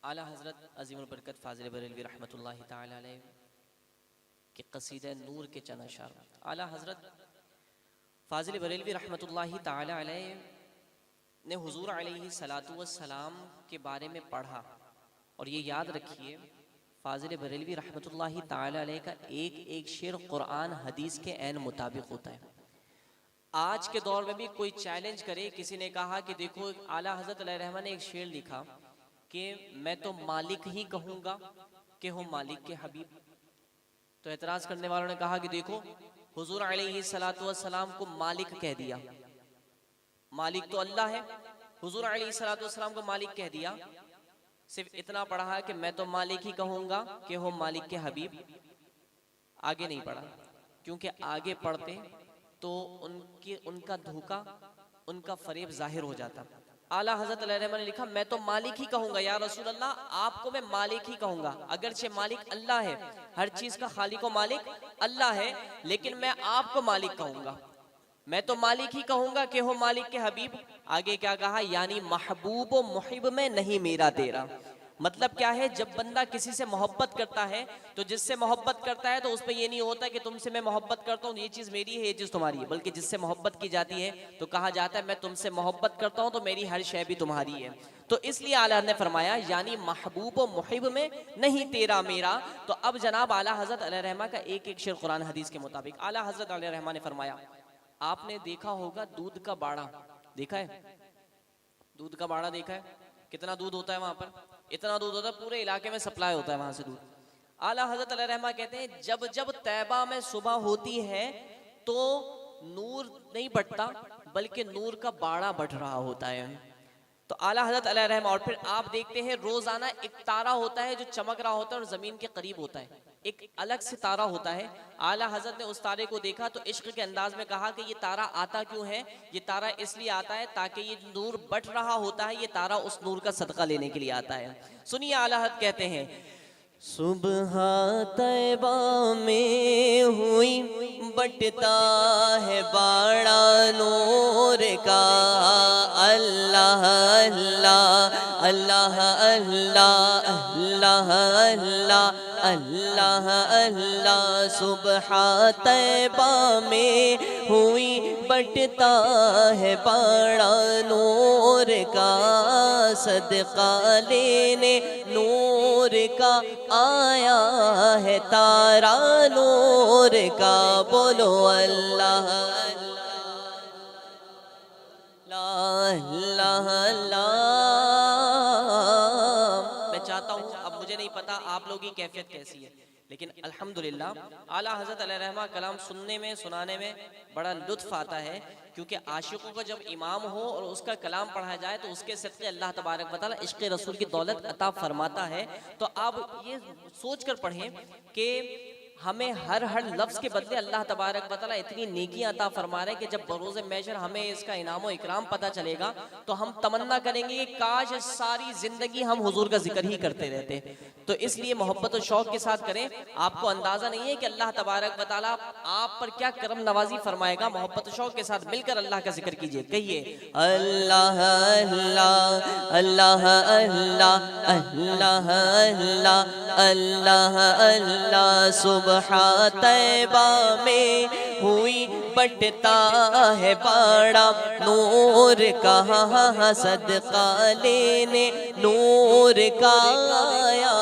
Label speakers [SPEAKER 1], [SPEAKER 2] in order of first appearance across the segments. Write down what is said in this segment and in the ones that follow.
[SPEAKER 1] आला हज़रत अज़ीमुल बरकत फ़ाज़िल बरेलवी रहमतुल्लाहि ताला अलैह के क़सीदा नूर के चंद अशार। आला हज़रत फ़ाज़िल बरेलवी रहमतुल्लाहि ताला अलैह ने हुज़ूर अलैहि सलातु वस्सलाम के बारे में पढ़ा। और ये याद रखिए, फ़ाज़िल बरेलवी रहमतुल्लाहि ताला अलैह का एक एक शेर कुरान हदीस के ऐन मुताबिक होता है। आज के दौर में भी कोई चैलेंज करे, किसी ने कहा कि देखो आला हज़रत अलैहिर्रहमा ने एक शेर लिखा कि मैं तो मालिक ही कहूँगा कि हो मालिक के हबीब, तो एतराज़ करने वालों ने कहा कि देखो हुज़ूर अलैहिस्सलातु वस्सलाम को मालिक कह दिया, मालिक तो अल्लाह है, हुज़ूर अलैहिस्सलातु वस्सलाम को मालिक कह दिया। सिर्फ इतना पढ़ा है कि मैं तो मालिक ही कहूँगा कि हो मालिक के हबीब, आगे नहीं पढ़ा, क्योंकि आगे पढ़ते तो उनका धोखा, उनका फरेब जाहिर हो जाता। आला हज़रत अलैहिर्रहमा ने लिखा मैं तो मालिक ही कहूँगा या रसूल अल्लाह, आपको मैं मालिक ही कहूँगा, अगरचे मालिक अल्लाह है, हर चीज़ का खालिक व मालिक अल्लाह है, लेकिन मैं आपको मालिक कहूँगा, मैं तो मालिक ही कहूँगा कि हो मालिक के हबीब। आगे क्या कहा, यानी महबूब व मुहिब में नहीं मेरा तेरा। मतलब क्या है, जब बंदा किसी से मोहब्बत करता है तो जिससे मोहब्बत करता है तो उस पर यह नहीं होता कि तुमसे मैं मोहब्बत करता हूँ, ये चीज़ मेरी है, ये चीज़ तुम्हारी है, बल्कि जिससे मोहब्बत की जाती है तो कहा जाता है मैं तुमसे मोहब्बत करता हूँ तो मेरी हर शय भी तुम्हारी है। तो इसलिए आला ने फरमाया यानी महबूब व मुहिब में नहीं तेरा मेरा। तो अब जनाब आला हज़रत अलैहिर्रहमा का एक एक शेर कुरान हदीस के मुताबिक, आला हज़रत अलैहिर्रहमा ने फरमाया, आपने देखा होगा दूध का बाड़ा, देखा है दूध का बाड़ा, देखा है कितना दूध होता है वहां पर, इतना दूध होता है पूरे इलाके में सप्लाई होता है वहां से दूध। आला हज़रत अलैहिर्रहमा कहते हैं जब जब तैबा में सुबह होती है तो नूर नहीं बढ़ता बल्कि नूर का बाड़ा बढ़ रहा होता है। तो आला हज़रत अलैहिर्रहमा, और फिर आप देखते हैं रोजाना एक तारा होता है जो चमक रहा होता है और जमीन के करीब होता है, एक अलग से तारा होता है। आला हज़रत ने उस तारे को देखा तो इश्क के अंदाज में कहा कि ये तारा आता क्यों है, ये तारा इसलिए आता है ताकि ये नूर बढ़ रहा होता है, ये तारा उस नूर का सदका लेने के लिए आता है। सुनिए आला हज़रत कहते हैं, सुबह तैबा में हुई बटता है बाड़ा नूर का, अल्लाह अल्लाह अल्लाह अल्लाह अल्लाह अल्लाह अल्लाह अल्लाह। सुबह तैबा में हुई बटता है बाड़ा नूर का, सदका लेने नूर का आया है तारा नूर का, बोलो अल्लाह अल्लाह अल्लाह। मैं चाहता हूँ, अब मुझे नहीं पता आप लोगों की कैफियत कैसी है, लेकिन अल्हम्दुलिल्लाह आला हज़रत अलैहिर्रहमा कलाम सुनने में सुनाने में बड़ा लुत्फ़ आता है, क्योंकि आशिकों को जब इमाम हो और उसका कलाम पढ़ा जाए तो उसके सदक़े अल्लाह तबारक व तआला इश्क़ रसूल की दौलत अता फरमाता है। तो आप ये सोच कर पढ़ें कि हमें हर लफ्ज़ के बदले अल्लाह तबारक व तआला इतनी नेकियां अता फरमा रहे हैं कि जब बरोज़ महशर हमें इसका इनाम व इकराम पता चलेगा तो हम तमन्ना करेंगे कि काश सारी ज़िंदगी हम हुजूर का जिक्र ही करते रहते। तो इसलिए मोहब्बत और शौक़ के साथ करें। आपको अंदाज़ा नहीं है कि अल्लाह तबारक व तआला आप पर क्या करम नवाजी फरमाएगा। मोहब्बत और शौक़ के साथ मिलकर अल्लाह का जिक्र कीजिए, कहिए अल्लाह अल्लाह अल्लाह अल्लाह अल्लाह अल्लाह अल्लाह अल्लाह। सुबह तैबा में हुई बटता है बाड़ा नूर का, सदका लेने नूर का आया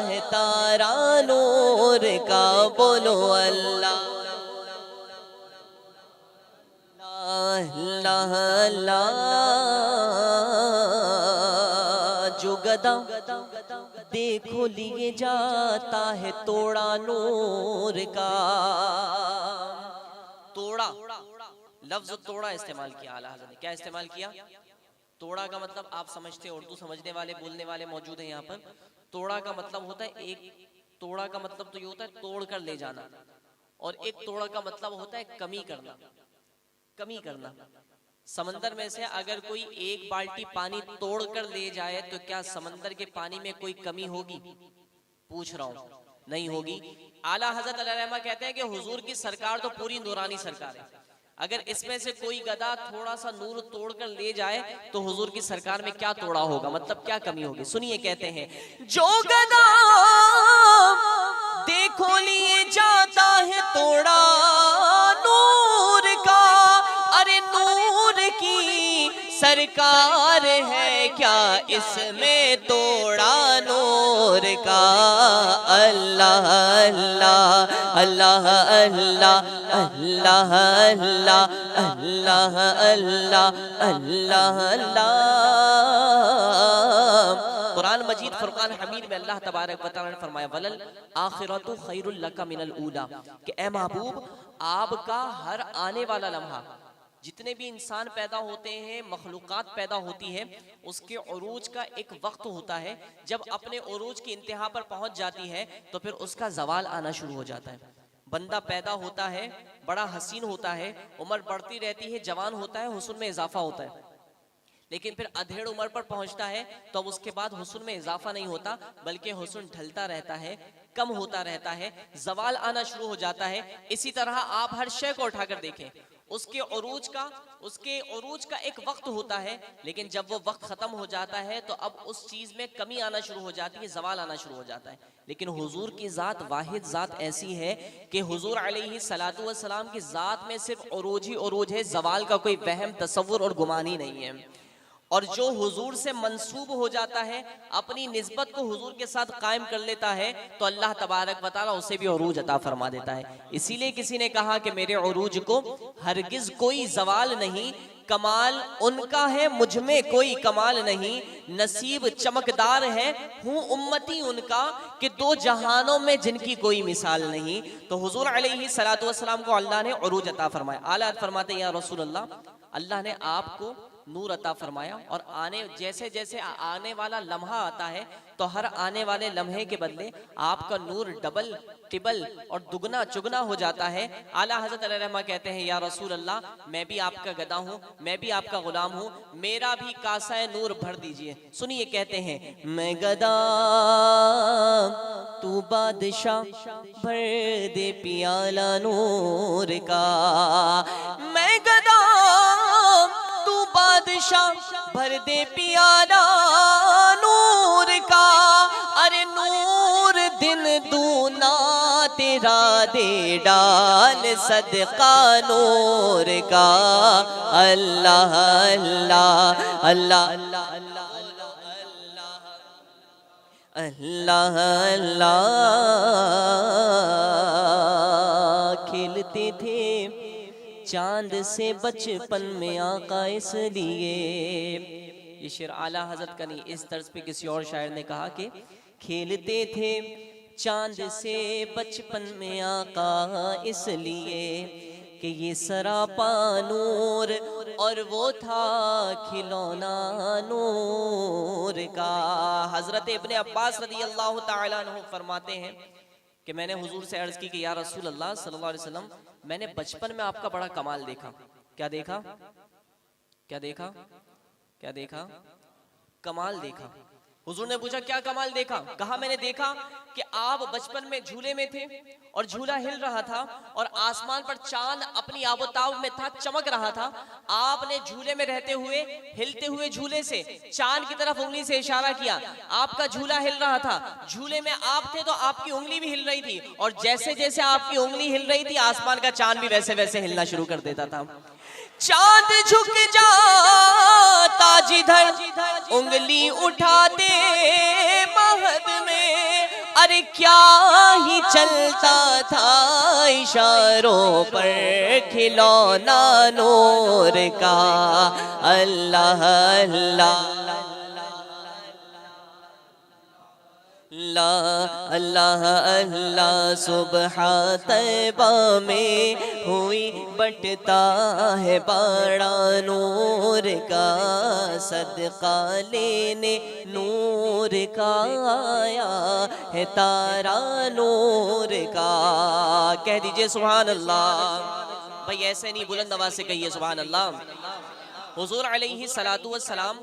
[SPEAKER 1] है तारा नूर का, बोलो अल्लाह अल्लाह अल्लाह। जो गदा देखो लिए जाता है तोड़ा नूर का, तोड़ा लफ्ज तोड़ा इस्तेमाल किया आला हज़रत ने। क्या इस्तेमाल किया? तोड़ा का मतलब आप समझते हैं, उर्दू समझने वाले बोलने वाले मौजूद हैं यहाँ पर। तोड़ा का मतलब होता है एक, तोड़ा का मतलब तो ये होता है तोड़ कर ले जाना, और एक तोड़ा का मतलब होता है कमी करना, कमी करना। समंदर में से अगर कोई एक बाल्टी पानी तोड़ कर ले जाए तो क्या समंदर के पानी में कोई कमी होगी? पूछ रहा हूं, नहीं होगी। आला हज़रत अलैहिर्रहमा कहते हैं कि हुजूर की सरकार तो पूरी नूरानी सरकार है, अगर इसमें से कोई गधा थोड़ा सा नूर तोड़कर ले जाए तो हुजूर की सरकार में क्या तोड़ा होगा, मतलब क्या कमी होगी। सुनिए, कहते हैं जो गधा देखो लिए जाता है तोड़ा नूर का, अरे नूर की सरकार है क्या इसमें तोड़ा नूर का। अल्लाह अल्लाह अल्लाह अल्लाह अल्लाह अल्लाह अल्लाह अल्लाह अल्लाह। कुरान मजीद फुरकान हमीद में अल्लाह तबारक व तआला ने फरमाया वलल आखिरतु खैरुल लका मिनल ऊला, कि ए महबूब आपका हर आने वाला लम्हा, जितने भी इंसान पैदा होते हैं, मखलूक़ात पैदा होती है, उसके उरूज का एक वक्त होता है। जब अपने उरूज की इंतहा पर पहुंच जाती है तो फिर उसका जवाल आना शुरू हो जाता है। बंदा पैदा होता है, बड़ा हसीन होता है, उम्र बढ़ती रहती है, जवान होता है, हुस्न में इजाफा होता है, लेकिन फिर अधेड़ उम्र पर पहुंचता है तो अब उसके बाद हुस्न में इजाफा नहीं होता, बल्कि हुस्न ढलता रहता है, कम होता रहता है, जवाल आना शुरू हो जाता है। इसी तरह आप हर शय को उठाकर देखें, उसके उरूज का एक वक्त होता है, लेकिन जब वो वक्त खत्म हो जाता है तो अब उस चीज में कमी आना शुरू हो जाती है, जवाल आना शुरू हो जाता है। लेकिन हुजूर की जात वाहिद जात ऐसी है कि हुजूर अलैहि सलातु व सलाम की जात में सिर्फ उरूज ही उरूज है, जवाल का कोई वहम, तसव्वुर और गुमान ही नहीं है। और जो हुजूर से मंसूब हो जाता है, अपनी निस्बत को हुजूर के साथ कायम कर लेता है, तो अल्लाह तबारक व तआला उसे भी उरूज अता फरमा देता है। इसीलिए किसी ने कहा कि मेरे उरूज को हरगिज कोई जवाल नहीं, कमाल उनका है मुझ में कोई कमाल नहीं, नसीब चमकदार है हूँ उम्मती उनका, कि दो जहानों में जिनकी कोई मिसाल नहीं। तो हुजूर अलैहि सलातु वस्सलाम को अल्लाह ने उरूज अता फरमाया। आला फरमाते या रसूल अल्लाह, अल्लाह ने आपको नूर अता फरमाया, और जैसे जैसे आने वाला लम्हा आता है तो हर आने वाले लम्हे के बदले आपका नूर डबल टिबल और दुगना चुगना हो जाता है। आला हज़रत अलैहिर्रहमा कहते हैं या रसूल अल्लाह, मैं भी आपका गदा हूँ, मैं भी आपका गुलाम हूँ, मेरा भी कासा नूर भर दीजिए। सुनिए, कहते हैं मैं गदा तू बादशाह, भर दे पियाला नूर का। मैं गदा बादशाह, भर दे पियाला नूर का, अरे नूर दिन दूना तेरा दे डाल सदका नूर का। अल्लाह अल्लाह अल्लाह अल्लाह अल्लाह। खेलते थे चांद से बचपन में आका इसलिए, ये शेर आला हजरत का नहीं, इस तर्ज पे किसी और शायर ने कहा कि खेलते थे चांद से बचपन में आका इसलिए, कि ये सरापा नूर और वो था खिलौना नूर का। हजरत इब्ने अब्बास रदी अल्लाह तआला अन्हु फरमाते हैं कि मैंने हुजूर से अर्ज की कि या रसूल अल्लाह सल्लल्लाहु अलैहि वसल्लम, मैंने बचपन में आपका बड़ा कमाल देखा। क्या देखा? क्या देखा? क्या देखा? कमाल देखा। हुजूर ने पूछा क्या कमाल देखा? कहा मैंने देखा कि आप बचपन में झूले में थे और झूला हिल रहा था और आसमान पर चांद अपनी आबोताब में था, चमक रहा था। आपने झूले में रहते हुए, हिलते हुए झूले से चांद की तरफ उंगली से इशारा किया। आपका झूला हिल रहा था, झूले में आप थे तो आपकी उंगली भी हिल रही थी, और जैसे जैसे आपकी उंगली हिल रही थी आसमान का चांद भी वैसे वैसे हिलना शुरू कर देता था। चांद झुक जाता जिधर उंगली उठाते महद में, अरे क्या ही चलता था इशारों पर खिलौना नूर का। अल्लाह अल्लाह अल्लाह अल्लाह। सुबह तैबा में हुई बटता है बड़ा नूर का, सदका लेने नूर का आया है तारा नूर का। कह दीजिए सुभान अल्लाह। भाई ऐसे नहीं, बुलंद आवाज से कहिए सुभान अल्लाह। हुजूर अलैहि सलातु वस्सलाम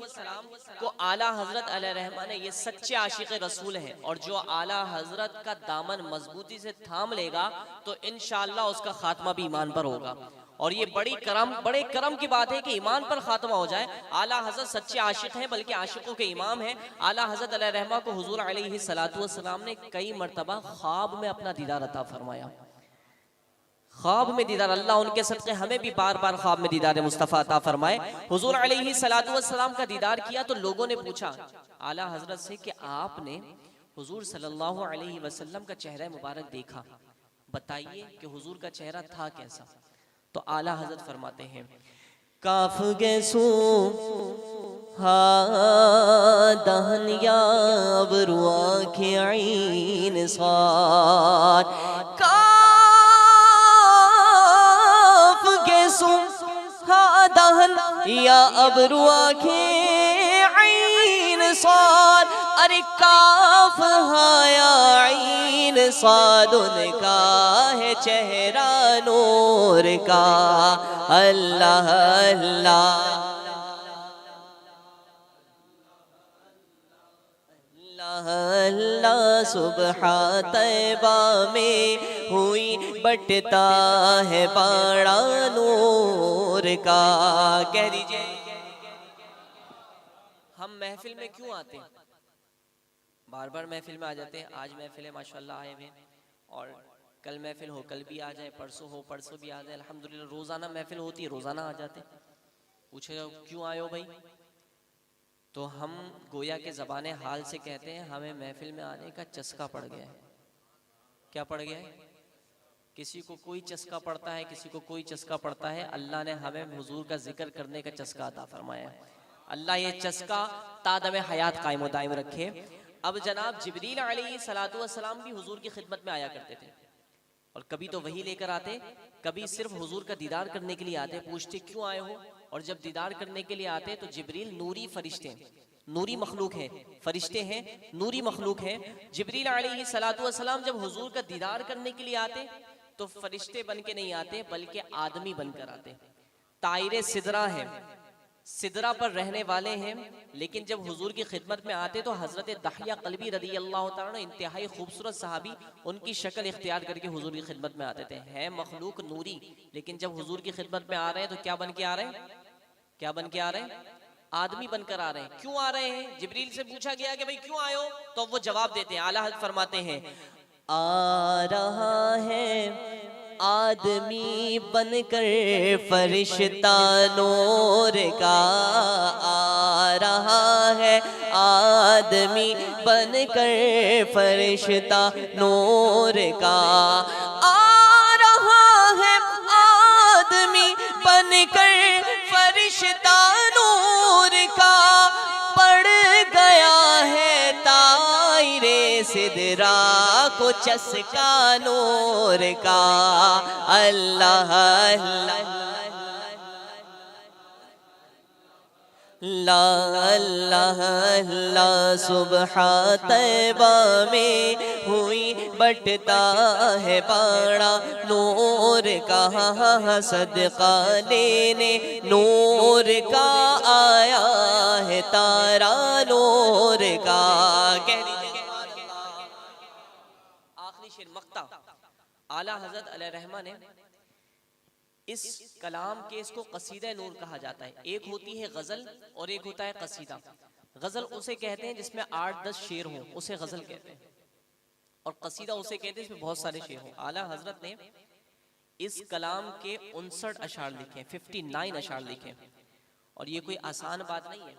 [SPEAKER 1] को आला हजरत अलैहिर्रहमा ने, ये सच्चे आशिक रसूल हैं, और जो आला हजरत का दामन मजबूती से थाम लेगा तो इंशाअल्लाह उसका खात्मा भी ईमान पर होगा। और ये बड़े करम की बात है कि ईमान पर खात्मा हो जाए। आला हजरत सच्चे आशिक हैं, बल्कि आशिकों के इमाम हैं। आला हजरत अलैहिर्रहमा को हुजूर अलैहिस्सलातु वस्सलाम ने कई मर्तबा ख्वाब में अपना दीदार अता फरमाया। ख्वाब में दीदार, अल्लाह उनके सदक़े हमें भी बार बार ख्वाब में दीदार मुस्तफ़ा अता फरमाए। हुजूर अलैहिस्सलातु वस्सलाम का दीदार किया तो लोगों ने पूछा आला हजरत से कि आपने हुजूर सल्लल्लाहु अलैहि वसल्लम का चेहरा मुबारक देखा, बताइए कि हुजूर का चेहरा था कैसा। तो आला हजरत फरमाते हैं काफ गैसू हा दहन या अबरू आँखें आईन सार, काफ गैसू हा दहन या अबरू आँखें आईन सार, अरे काफ हाया आईन साद उनका है चेहरा नूर का। अल्लाह अल्लाह अल्लाह सुबहा तैबा में हुई बटता है बड़ा नूर का। कह दीजिए हम महफिल में क्यों आते हैं? बार बार महफिल में आ जाते हैं। आज महफिल है माशाल्लाह आए हुए, और कल महफिल हो कल भी आ जाए, परसों हो परसों भी आ जाए। अल्हम्दुलिल्लाह रोज़ाना महफिल होती है, रोज़ाना आ जाते। पूछेगा क्यों आए हो भाई? तो हम गोया के ज़बाने हाल से कहते हैं हमें महफिल में आने का चस्का पड़ गया है। क्या पड़ गया है? किसी को कोई चस्का पड़ता है, किसी को कोई चस्का पड़ता है। अल्लाह ने हमें हुजूर का जिक्र करने का चस्का अता फरमाया है। अल्लाह ये चस्का तादम हयात कायम दायम रखे। अब जनाब जिब्रील अलैहिस्सलातु वस्सलाम भी हुजूर की खिदमत में आया करते थे, और कभी तो वही लेकर आते, कभी सिर्फ हुजूर का दीदार करने के लिए आते। पूछते क्यों आए हो? और जब दीदार करने के लिए आते तो जिब्रील नूरी फरिश्ते, नूरी मखलूक है, फरिश्ते हैं, नूरी मखलूक है। जिब्रील अलैहिस्सलातु वस्सलाम जब हुजूर का दीदार करने के लिए आते तो फरिश्ते बन के नहीं आते, बल्कि आदमी बनकर आते। तायरे सिदरा है, सिदरा पर रहने वाले हैं, लेकिन जब हुजूर की खिदमत में आते तो हजरत दहिया कल्बी रदी अल्लाह तआला इंतहाई खूबसूरत सहाबी उनकी शक्ल इख्तियार करके हुजूर की खिदमत में आते थे। है मखलूक नूरी, लेकिन जब हुजूर की खिदमत में आ रहे हैं तो क्या बन के आ रहे हैं? क्या बन के आ रहे हैं? आदमी बनकर आ रहे हैं। क्यों आ रहे हैं? जिब्रील से पूछा गया कि भाई क्यों आए हो, तो वो जवाब देते हैं। आला हज़रत फरमाते हैं आ रहा है आदमी बनकर फरिश्ता नूर का, आ रहा है आदमी बनकर फरिश्ता नूर का, आ रहा है आदमी बनकर फरिश्ता नूर का, पड़ गया है तायरे सिदरा को चस्का नूर का। अल्लाह अल्लाह अल्लाह अल्लाह सुबहा तैबा में हुई बटता है बड़ा नूर का, सदका लेने नूर का आया है तारा नूर का। आखिरी शेर मक्ता आला हजरत अलैहिर्रहमा ने इस कलाम के इसको कसीदा नूर कहा जाता है। एक होती है गजल और एक होता है कसीदा। गजल उसे कहते हैं जिसमें 8-10 शेर हों, उसे गजल कहते हैं, और कसीदा उसे कहते हैं जिसमें बहुत सारे शेर हों। आला हजरत ने इस कलाम के 59 अशार लिखे, 59 अशार लिखे, और ये कोई आसान बात नहीं है।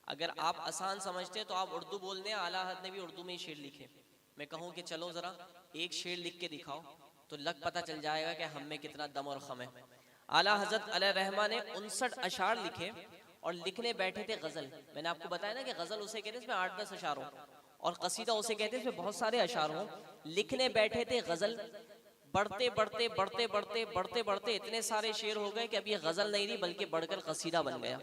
[SPEAKER 1] अगर आप आसान समझते हैं तो आप उर्दू बोल दें। आला हजरत ने भी उर्दू में ही शेर लिखे। मैं कहूँ कि चलो जरा एक शेर लिख के दिखाओ तो लग पता चल जाएगा कि हम में कितना दम और खम है। आला हजरत अलैहिर्रहमा ने 59 अशार लिखे और लिखने बैठे थे गजल। मैंने आपको बताया ना कि गजल उसे कहते हैं इसमें 8-10 अशार हो, और कसीदा उसे कहते हैं इसमें बहुत सारे अशार हों। लिखने बैठे थे गजल, बढ़ते बढ़ते बढ़ते बढ़ते बढ़ते बढ़ते इतने सारे शेर हो गए कि अब ये गजल नहीं रही बल्कि बढ़कर कसीदा बन गया।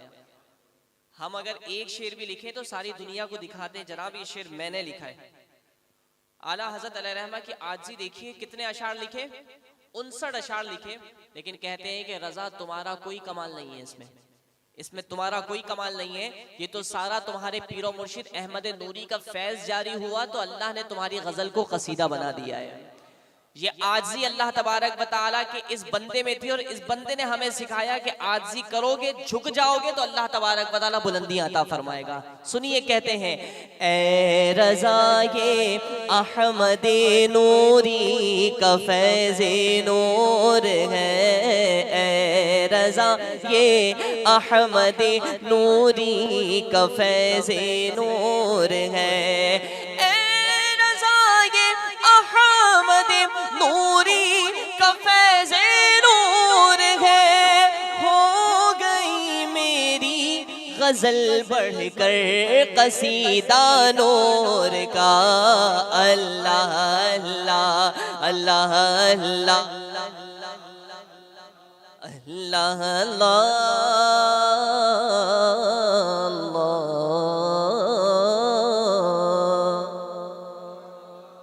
[SPEAKER 1] हम अगर एक शेर भी लिखे तो सारी दुनिया को दिखाते जनाब ये शेर मैंने लिखा है। आला हजरत अलैहिर्रहमा की आजी देखिए कितने अशार लिखे, 59 अशार लिखे, लेकिन कहते हैं कि रजा तुम्हारा कोई कमाल नहीं है, इसमें तुम्हारा कोई कमाल नहीं है, ये तो सारा तुम्हारे पीरो मुर्शिद अहमद नूरी का फैज जारी हुआ तो अल्लाह ने तुम्हारी गजल को कसीदा बना दिया है। ये आजी अल्लाह तबारक व तआला के इस बंदे में थी और इस बंदे ने हमें सिखाया कि आजी करोगे, झुक जाओगे तो अल्लाह तबारक व तआला बुलंदियां अता फरमाएगा। सुनिए, कहते हैं, ए रज़ा ये अहमद नूरी का फैज़ नूर है, ए रज़ा ये अहमद नूरी का फैज़ नूर है, नूरी का फैज़े नूर है। हो गई मेरी गजल बढ़कर कसीदा नूर का, अल्लाह अल्लाह अल्लाह अल्लाह अल्लाह अल्लाह